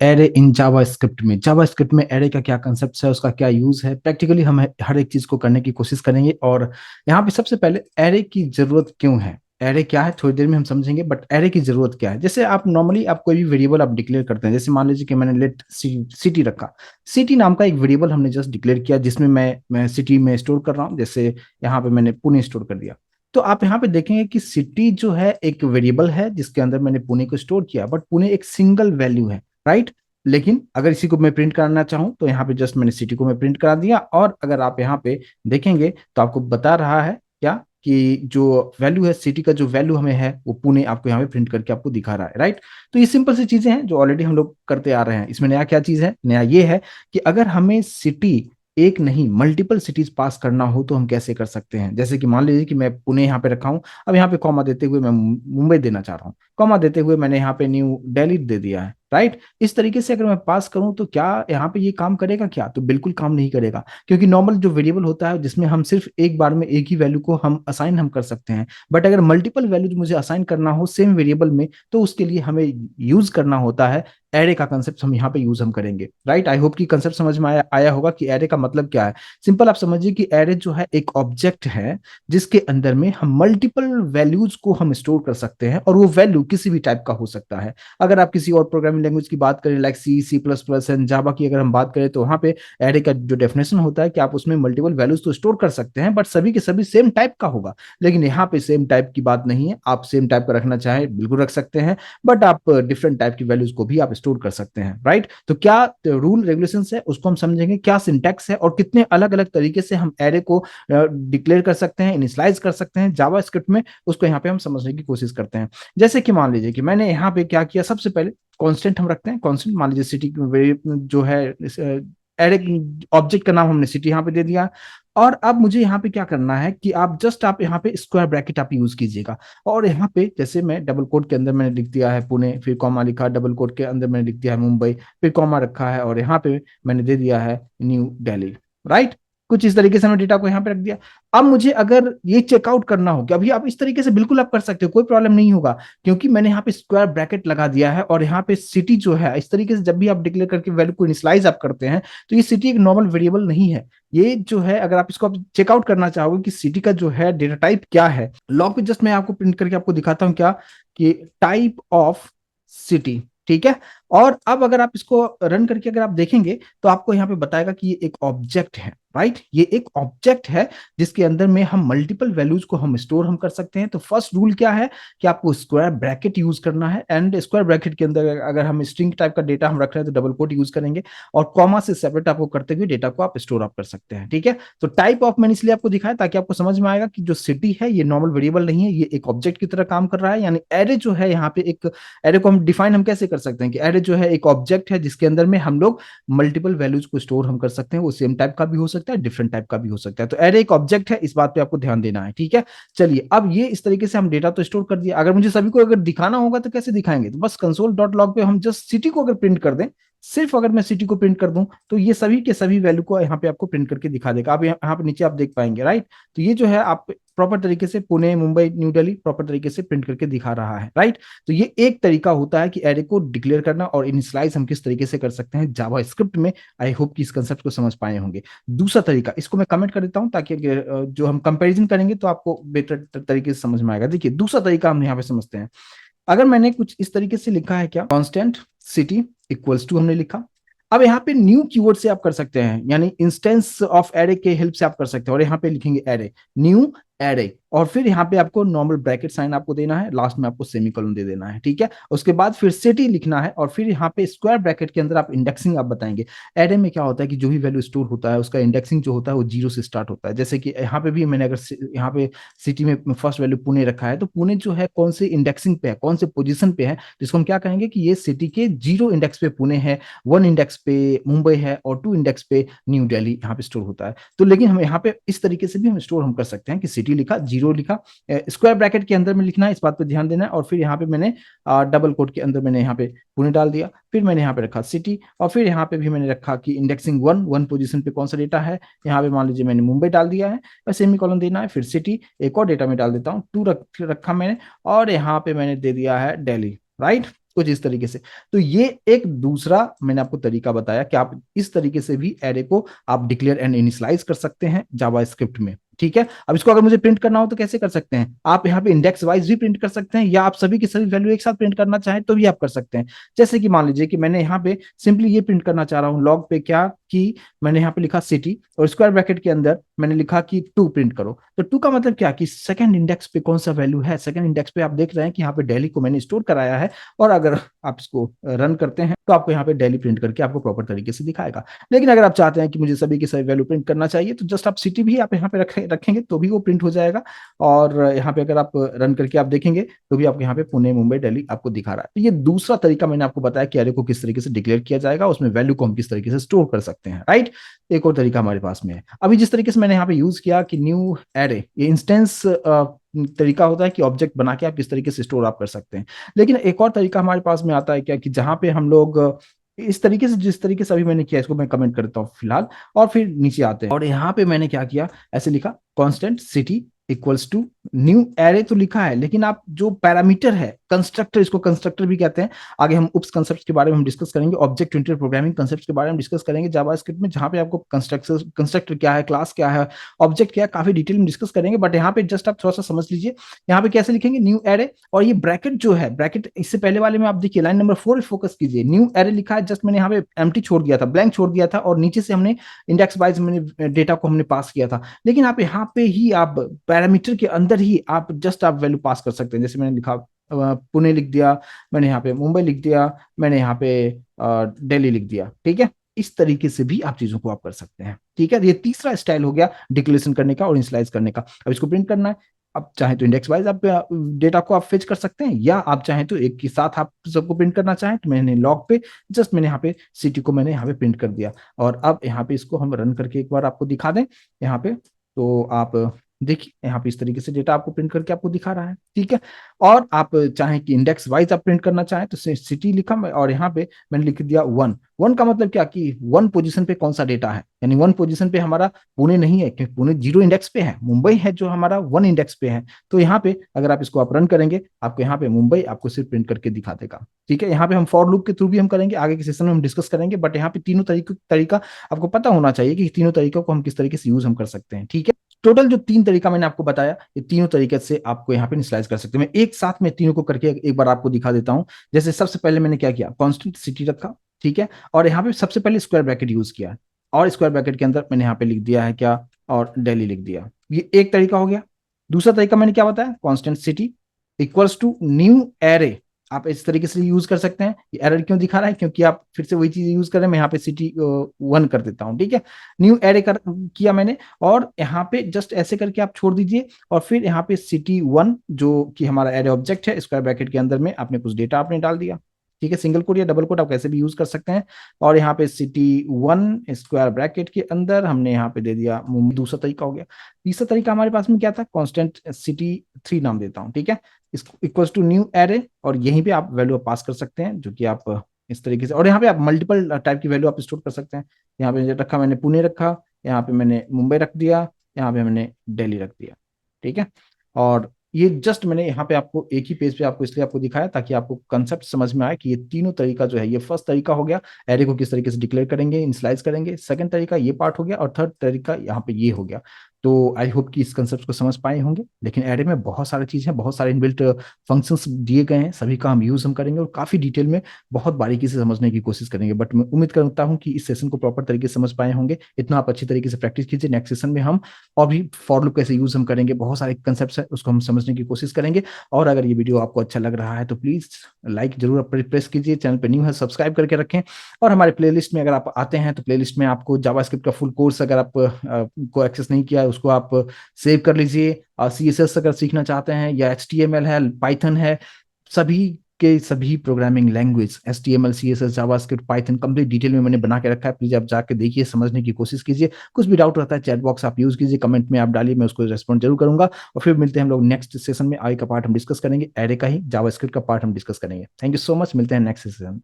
Array in JavaScript में, JavaScript में array का क्या कंसेप्ट है, उसका क्या यूज है, प्रैक्टिकली हम हर एक चीज को करने की कोशिश करेंगे। और यहाँ पे सबसे पहले एरे की जरूरत क्यों है, एरे क्या है थोड़ी देर में हम समझेंगे, बट एरे की जरूरत क्या है। जैसे आप नॉर्मली आप कोई भी वेरिएबल आप डिक्लेयर करते हैं, जैसे मान लीजिए कि मैंने लेट सिटी रखा, सिटी नाम का एक वेरिएबल हमने जस्ट डिक्लेयर किया जिसमें मैं सिटी में स्टोर कर रहा हूँ। जैसे यहाँ पे मैंने पुणे स्टोर कर दिया, तो आप यहाँ पे देखेंगे कि सिटी जो है एक वेरिएबल है जिसके अंदर मैंने पुणे को स्टोर किया, बट पुणे एक सिंगल वैल्यू है, राइट। लेकिन अगर इसी को मैं प्रिंट कराना चाहूँ तो यहाँ पे जस्ट मैंने सिटी को मैं प्रिंट करा दिया, और अगर आप यहाँ पे देखेंगे तो आपको बता रहा है क्या कि जो वैल्यू है सिटी का, जो वैल्यू हमें है वो पुणे आपको यहाँ पे प्रिंट करके आपको दिखा रहा है, राइट। तो ये सिंपल सी चीजें हैं जो ऑलरेडी हम लोग करते आ रहे हैं। इसमें नया क्या चीज है, नया ये है कि अगर हमें सिटी एक नहीं मल्टीपल सिटीज पास करना हो तो हम कैसे कर सकते हैं। जैसे कि मान लीजिए कि मैं पुणे यहाँ पे रखा हूँ, अब यहाँ पे कॉमा देते हुए मैं मुंबई देना चाह रहा हूँ, कॉमा देते हुए मैंने यहाँ पे न्यू दिल्ली दे दिया है, राइट। इस तरीके से अगर मैं पास करूं तो क्या यहाँ पे ये काम करेगा क्या, तो बिल्कुल काम नहीं करेगा, क्योंकि नॉर्मल जो वेरिएबल होता है जिसमें हम सिर्फ एक बार में एक ही वैल्यू को हम असाइन हम कर सकते हैं। बट अगर मल्टीपल वैल्यू मुझे असाइन करना हो सेम वेरिएबल में, तो उसके लिए हमें यूज करना होता है एरे का कंसेप्ट, हम यहाँ पे यूज हम करेंगे, राइट। आई होप कि कंसेप्ट समझ में आया होगा कि एरे का मतलब क्या है। सिंपल आप समझिए कि एरे जो है एक ऑब्जेक्ट है जिसके अंदर में हम मल्टीपल वैल्यूज को हम स्टोर कर सकते हैं, और वो वैल्यू किसी भी टाइप का हो सकता है। अगर आप किसी और प्रोग्रामिंग लैंग्वेज की बात करें like C, C plus plus and Java की अगर हम बात करें, तो वहां पे एरे का जो डेफिनेशन होता है कि आप उसमें मल्टीपल वैल्यूज तो स्टोर कर सकते हैं, बट सभी के सभी सेम टाइप का होगा। लेकिन यहाँ पे सेम टाइप की बात नहीं है, आप सेम टाइप का रखना चाहें बिल्कुल रख सकते हैं, बट आप डिफरेंट टाइप की वैल्यूज को भी आप स्टोर कर सकते हैं, राइट। तो क्या रूल रेगुलेशन है उसको हम समझेंगे, क्या सिंटैक्स है और कितने अलग अलग तरीके से हम एरे को डिक्लेयर कर सकते हैं, इनिशियलाइज कर सकते हैं जावा स्क्रिप्ट में, उसको यहाँ पे हम समझने की कोशिश करते हैं। जैसे कि मान लीजिए कि मैंने यहाँ पे क्या किया, सबसे पहले कांस्टेंट हम रखते हैं, कांस्टेंट मान लीजिए सिटी जो है एरे ऑब्जेक्ट का नाम हमने सिटी यहाँ पे दे दिया। और अब मुझे यहाँ पे क्या करना है कि आप यहाँ पे स्क्वायर ब्रैकेट आप यूज कीजिएगा, और यहाँ पे जैसे मैं डबल कोट के अंदर मैंने लिख दिया है पुणे, फिर कॉमा लिखा, डबल कोट के अंदर मैंने लिख दिया है मुंबई, फिर कॉमा रखा है, और यहाँ पे मैंने दे दिया है न्यू दिल्ली, राइट। कुछ इस तरीके से मैंने डेटा को यहाँ पे रख दिया। अब मुझे अगर ये चेकआउट करना हो कि अभी आप इस तरीके से बिल्कुल आप कर सकते हो, कोई प्रॉब्लम नहीं होगा, क्योंकि मैंने यहाँ पे स्क्वायर ब्रैकेट लगा दिया है, और यहाँ पे सिटी जो है इस तरीके से जब भी आप डिक्लेयर करके वैल्यू को इनिशियलाइज आप करते हैं, तो ये सिटी एक नॉर्मल वेरिएबल नहीं है। ये जो है अगर आप इसको चेकआउट करना चाहोगे कि सिटी का जो है डेटा टाइप क्या है, लॉग पे जस्ट मैं आपको प्रिंट करके आपको दिखाता हूँ क्या, कि टाइप ऑफ सिटी, ठीक है। और अब अगर आप इसको रन करके अगर आप देखेंगे तो आपको यहाँ पे बताएगा कि ये एक ऑब्जेक्ट है, राइट। ये एक ऑब्जेक्ट है जिसके अंदर में हम मल्टीपल वैल्यूज को हम स्टोर हम कर सकते हैं। तो फर्स्ट रूल क्या है कि आपको स्क्वायर ब्रैकेट यूज करना है, एंड स्क्वायर ब्रैकेट के अंदर अगर हम स्ट्रिंग टाइप का डेटा हम रख रहे हैं तो डबल कोट यूज करेंगे, और कॉमा से सेपरेट आपको करते हुए डेटा को आप स्टोर अप कर सकते हैं, ठीक है। तो टाइप ऑफ मैंने इसलिए आपको दिखाया ताकि आपको समझ में आएगा कि जो सिटी है ये नॉर्मल वेरिएबल नहीं है, ये एक ऑब्जेक्ट की तरह काम कर रहा है। यानी एरे जो है यहाँ पे एक एरे को हम डिफाइन हम कैसे कर सकते हैं कि एरे जो है एक ऑब्जेक्ट है जिसके अंदर में हम लोग मल्टीपल वैल्यूज को स्टोर हम कर सकते हैं, वो सेम टाइप का भी हो सकता है, डिफरेंट टाइप का भी हो सकता है। तो एरे एक ऑब्जेक्ट है, इस बात पे आपको ध्यान देना है, ठीक है। चलिए अब ये इस तरीके से हम डेटा तो स्टोर कर दिया, अगर मुझे सभी को अगर दिखाना होगा तो कैसे दिखाएंगे, तो बस कंसोल डॉट लॉग पे हम जस्ट सिटी को अगर प्रिंट कर दें, सिर्फ अगर मैं सिटी को प्रिंट कर दूं तो ये सभी के सभी वैल्यू को यहाँ पे आपको प्रिंट करके दिखा देगा। आप यहाँ पे नीचे आप देख पाएंगे, राइट। तो ये जो है आप प्रॉपर तरीके से पुणे, मुंबई, न्यू दिल्ली प्रॉपर तरीके से प्रिंट करके दिखा रहा है, राइट। तो ये एक तरीका होता है कि एरे को डिक्लेयर करना और इनिशियलाइज हम किस तरीके से कर सकते हैं जावा स्क्रिप्ट में। आई होप कि इस कंसेप्ट को समझ पाए होंगे। दूसरा तरीका, इसको मैं कमेंट कर देता हूं ताकि जो हम कंपैरिजन करेंगे तो आपको बेटर तरीके से समझ में आएगा। देखिए दूसरा तरीका हम यहाँ पे समझते हैं। अगर मैंने कुछ इस तरीके से लिखा है क्या, कांस्टेंट सिटी इक्वल्स टू हमने लिखा। अब यहाँ पे न्यू कीवर्ड से आप कर सकते हैं, यानी इंस्टेंस ऑफ एरे के हेल्प से आप कर सकते हैं, और यहाँ पे लिखेंगे एरे, न्यू एरे, और फिर यहाँ पे आपको नॉर्मल ब्रैकेट साइन आपको देना है, लास्ट में आपको सेमीकोलन दे देना है, ठीक है। उसके बाद फिर सिटी लिखना है, और फिर यहाँ पे स्क्वायर ब्रैकेट के अंदर आप इंडेक्सिंग आप बताएंगे। एरे में क्या होता है कि जो भी वैल्यू स्टोर होता है उसका इंडेक्सिंग जो होता है वो जीरो से स्टार्ट होता है। जैसे कि यहाँ पे भी मैंने अगर यहाँ पे सिटी में फर्स्ट वैल्यू पुणे रखा है, तो पुणे जो है कौन से इंडेक्सिंग पे है, कौन से पोजीशन पे है, जिसको हम क्या कहेंगे कि ये सिटी के जीरो इंडेक्स पे पुणे है, वन इंडेक्स पे मुंबई है, और टू इंडेक्स पे न्यू दिल्ली यहाँ पे स्टोर होता है। तो लेकिन हम यहाँ पे इस तरीके से भी हम स्टोर हम कर सकते हैं कि सिटी लिखा, जीरो लिखा, स्क्वायर ब्रैकेट के अंदर में लिखना है, इस बात पे ध्यान देना है। और फिर यहाँ पे मैंने डबल कोट के अंदर मैंने यहाँ पे पुणे डाल दिया, फिर मैंने यहाँ पे रखा सिटी, और फिर यहाँ पे भी मैंने रखा कि इंडेक्सिंग वन, वन पोजीशन पे कौन सा डेटा है, यहाँ पे मान लीजिए मैंने मुंबई डाल दिया है, बस सेमी कॉलन देना है, फिर सिटी, एक और डेटा में डाल देता हूँ टू रखा मैंने, और यहाँ पे मैंने दे दिया है दिल्ली, राइट। कुछ इस तरीके से। तो ये एक दूसरा मैंने आपको तरीका बताया कि आप इस तरीके से भी एरे को आप डिक्लेयर एंड इनिशियलाइज कर सकते हैं जावास्क्रिप्ट में। ठीक है, अब इसको अगर मुझे प्रिंट करना हो तो कैसे कर सकते हैं, आप यहाँ पे इंडेक्स वाइज भी प्रिंट कर सकते हैं, या आप सभी की सभी वैल्यू एक साथ प्रिंट करना चाहें तो भी आप कर सकते हैं। जैसे कि मान लीजिए कि मैंने यहाँ पे सिंपली ये प्रिंट करना चाह रहा हूँ लॉग पे, क्या कि मैंने यहाँ पे लिखा सिटी और स्क्वायर ब्रैकेट के अंदर मैंने लिखा कि 2 प्रिंट करो। तो 2 का मतलब क्या कि सेकंड इंडेक्स पे कौन सा वैल्यू है, सेकंड इंडेक्स पे आप देख रहे हैं कि यहाँ पे दिल्ली को मैंने स्टोर कराया है, और अगर आप इसको रन करते हैं तो आपको यहाँ पे दिल्ली प्रिंट करके आपको प्रॉपर तरीके से दिखाएगा। लेकिन अगर आप चाहते हैं कि मुझे सभी की सभी वैल्यू प्रिंट करना चाहिए तो जस्ट आप सिटी भी आप यहाँ पे रखेंगे तो भी वो प्रिंट हो जाएगा। और यहाँ पे अगर आप रन करके आप देखेंगे तो भी आपको यहाँ पे पुणे मुंबई दिल्ली आपको दिखा रहा है। तो ये दूसरा तरीका मैंने आपको बताया कि एरे को किस तरीके से डिक्लेयर किया जाएगा, उसमें वैल्यू को हम किस तरीके से स्टोर कर सकते हैं, राइट। एक और तरीका हमारे पास में है। अभी जिस तरीके से मैंने यहाँ पे यूज किया कि न्यू एरे, ये इंस्टेंस तरीका होता है कि ऑब्जेक्ट बना के आप किस तरीके से स्टोर आप कर सकते हैं। लेकिन एक और तरीका हमारे पास में आता है क्या कि जहां पे हम लोग इस तरीके से, जिस तरीके से अभी मैंने किया इसको मैं कमेंट करता हूँ फिलहाल, और फिर नीचे आते हैं और यहाँ पे मैंने क्या किया, ऐसे लिखा constant city equals to new array तो लिखा है, लेकिन आप जो पैरामीटर है कंस्ट्रक्टर, इसको कंस्ट्रक्टर भी कहते हैं। आगे हम उप्स कंसेप्ट के बारे में हम डिस्कस करेंगे, ऑब्जेक्ट ओरिएंटेड प्रोग्रामिंग कंसेप्ट के बारे में डिस्कस करेंगे जावास्क्रिप्ट में, जहां पे आपको कंस्ट्रक्टर क्या है, क्लास क्या है, ऑब्जेक्ट क्या है, काफी डिटेल में डिस्कस करेंगे। बट यहाँ पे जस्ट आप थोड़ा सा समझ लीजिए, यहाँ पे कैसे लिखेंगे न्यू एरे, और ये ब्रैकेट जो है, ब्रैकेट इससे पहले वाले में आप देखिए लाइन नंबर 4 फोकस कीजिए, न्यू एरे लिखा है, जस्ट मैंने यहाँ पे एम्प्टी छोड़ दिया था, ब्लैंक छोड़ दिया था, और नीचे से हमने इंडेक्स वाइज मैंने डेटा को हमने पास किया था। लेकिन आप यहाँ पे ही आप पैरामीटर के अंदर ही आप जस्ट आप वैल्यू पास कर सकते हैं। जैसे मैंने लिखा पुणे लिख दिया, मैंने यहाँ पे मुंबई लिख दिया, मैंने यहाँ पे दिल्ली लिख दिया, ठीक है। इस तरीके से भी आप चीजों को आप कर सकते हैं, ठीक है। ये तीसरा स्टाइल हो गया डिक्लेरेशन करने का और इनिशियलाइज करने का। अब इसको प्रिंट करना है, आप चाहें तो इंडेक्स वाइज आप डेटा को आप फेच कर सकते हैं, या आप चाहें तो एक के साथ आप सबको प्रिंट करना चाहें तो मैंने लॉग पे जस्ट मैंने यहाँ पे सिटी को मैंने यहाँ पे प्रिंट कर दिया। और अब यहाँ पे इसको हम रन करके एक बार आपको दिखा दें यहाँ पे, तो आप देखिए यहाँ पे इस तरीके से डेटा आपको प्रिंट करके आपको दिखा रहा है, ठीक है। और आप चाहें कि इंडेक्स वाइज आप प्रिंट करना चाहें तो सिटी लिखा और यहाँ पे मैंने लिख दिया 1। 1 का मतलब क्या कि 1 पोजीशन पे कौन सा डेटा है, यानी 1 पोजीशन पे हमारा पुणे नहीं है क्योंकि पुणे 0 इंडेक्स पे है, मुंबई है जो हमारा 1 इंडेक्स पे है। तो यहाँ पे अगर आप इसको आप रन करेंगे आपको यहाँ पे मुंबई आपको सिर्फ प्रिंट करके दिखा देगा, ठीक है। यहाँ पे हम फॉर लूप के थ्रू भी हम करेंगे, आगे के सेशन में हम डिस्कस करेंगे, बट यहाँ पे तीनों तरीका आपको पता होना चाहिए कि तीनों तरीकों को हम किस तरीके से यूज हम कर सकते हैं, ठीक है। टोटल जो 3 तरीका मैंने आपको बताया, ये तीनों तरीके से आपको यहाँ पे इनिशियलाइज कर सकते हैं। मैं एक साथ में तीनों को करके एक बार आपको दिखा देता हूं। जैसे सबसे पहले मैंने क्या किया, कांस्टेंट सिटी रखा, ठीक है, और यहाँ पे सबसे पहले स्क्वायर ब्रैकेट यूज किया, और स्क्वायर ब्रैकेट के अंदर मैंने यहाँ पे लिख दिया है क्या, और दिल्ली लिख दिया। ये एक तरीका हो गया। दूसरा तरीका मैंने क्या बताया, constant city equals to new array, आप इस तरीके से यूज कर सकते हैं। ये एरर क्यों दिखा रहा है, क्योंकि आप फिर से वही चीज यूज कर रहे हैं। मैं यहाँ पे सिटी 1 कर देता हूँ, ठीक है। न्यू एरे किया मैंने, और यहाँ पे जस्ट ऐसे करके आप छोड़ दीजिए, और फिर यहाँ पे सिटी 1 जो कि हमारा एरे ऑब्जेक्ट है, स्क्वायर ब्रैकेट के अंदर में आपने कुछ डेटा आपने डाल दिया, ठीक है। सिंगल कोट या डबल कोट आप कैसे भी यूज कर सकते हैं। और यहाँ पे सिटी 1 स्क्वायर ब्रैकेट के अंदर हमने यहाँ पे दे दिया मुंबई। दूसरा तरीका हो गया। तीसरा तरीका हमारे पास में क्या था, कांस्टेंट सिटी 3 नाम देता हूँ, ठीक है, इसको इक्वल्स टू न्यू एरे, और यहीं पे आप वैल्यू पास कर सकते हैं जो कि आप इस तरीके से, और यहाँ पे आप मल्टीपल टाइप की वैल्यू आप स्टोर कर सकते हैं। यहाँ पे रखा मैंने पुणे रखा, यहाँ पे मैंने मुंबई रख दिया, यहाँ पे मैंने दिल्ली रख दिया, ठीक है। और ये जस्ट मैंने यहाँ पे आपको एक ही पेज पे आपको इसलिए आपको दिखाया ताकि आपको कंसेप्ट समझ में आए कि ये तीनों तरीका जो है, ये फर्स्ट तरीका हो गया एरे को किस तरीके से डिक्लेयर करेंगे, इनिशियलाइज करेंगे, सेकंड तरीका ये पार्ट हो गया, और थर्ड तरीका यहाँ पे ये हो गया। तो आई होप कि इस कंसेप्ट को समझ पाए होंगे। लेकिन एरे में बहुत सारी चीज है, बहुत सारे इनबिल्ट फंक्शंस दिए गए हैं, सभी का हम यूज हम करेंगे और काफी डिटेल में बहुत बारीकी से समझने की कोशिश करेंगे। बट मैं उम्मीद करता हूँ कि इस सेशन को प्रॉपर तरीके से समझ पाए होंगे। इतना आप अच्छी तरीके से प्रैक्टिस कीजिए, नेक्स्ट सेशन में हम और भी फॉर लूप कैसे यूज हम करेंगे, बहुत सारे कंसेप्ट है उसको हम समझने की कोशिश करेंगे। और अगर ये वीडियो आपको अच्छा लग रहा है तो प्लीज लाइक जरूर प्रेस कीजिए, चैनल पर न्यू है सब्सक्राइब करके रखें। और हमारे प्लेलिस्ट में अगर आप आते हैं तो प्लेलिस्ट में आपको जावास्क्रिप्ट का फुल कोर्स अगर आप को एक्सेस नहीं किया है उसको आप सेव कर लीजिए। CSS अगर सीखना चाहते हैं, या HTML है, पाइथन है, सभी के सभी programming language HTML CSS JavaScript Python complete detail में मैंने बना के रखा है। प्लीज आप जाके देखिए, समझने की कोशिश कीजिए। कुछ भी डाउट रहता है चैट बॉक्स आप यूज कीजिए, कमेंट में आप डालिए, मैं उसको रेस्पॉन्ड जरूर करूंगा। और फिर मिलते हैं हम लोग नेक्स्ट सेशन में। आगे का पार्ट हम डिस्कस करेंगे, एरे का ही जावास्क्रिप्ट का पार्ट हम डिस्कस करेंगे। थैंक यू सो मच, मिलते हैं नेक्स्ट सेशन।